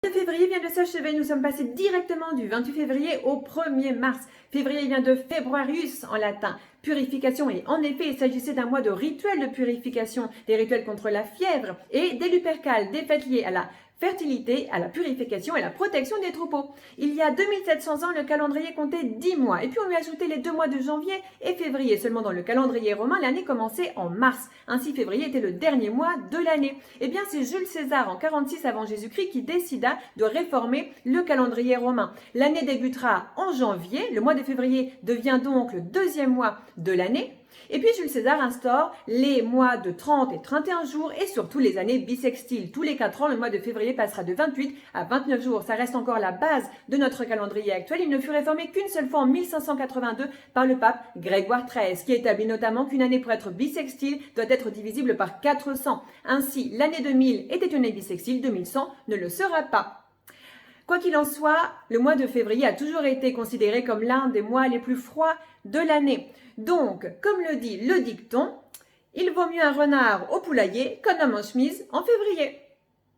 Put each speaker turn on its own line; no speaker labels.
Le février vient de s'achever, nous sommes passés directement du 28 février au 1er mars. Février vient de februarius en latin, purification, et en effet il s'agissait d'un mois de rituels de purification, des rituels contre la fièvre et des lupercales, des fêtes liées à la fertilité, à la purification et à la protection des troupeaux. Il y a 2700 ans, le calendrier comptait 10 mois et puis on lui a ajouté les 2 mois de janvier et février. Seulement dans le calendrier romain, l'année commençait en mars. Ainsi, février était le dernier mois de l'année. Eh bien, c'est Jules César en 46 avant Jésus-Christ qui décida de réformer le calendrier romain. L'année débutera en janvier, le mois de février devient donc le deuxième mois de l'année. Et puis Jules César instaure les mois de 30 et 31 jours et surtout les années bissextiles. Tous les 4 ans, le mois de février passera de 28 à 29 jours. Ça reste encore la base de notre calendrier actuel. Il ne fut réformé qu'une seule fois en 1582 par le pape Grégoire XIII, qui établit notamment qu'une année pour être bissextile doit être divisible par 400. Ainsi, l'année 2000 était une année bissextile, 2100 ne le sera pas. Quoi qu'il en soit, le mois de février a toujours été considéré comme l'un des mois les plus froids de l'année. Donc, comme le dit le dicton, il vaut mieux un renard au poulailler qu'un homme en chemise en février.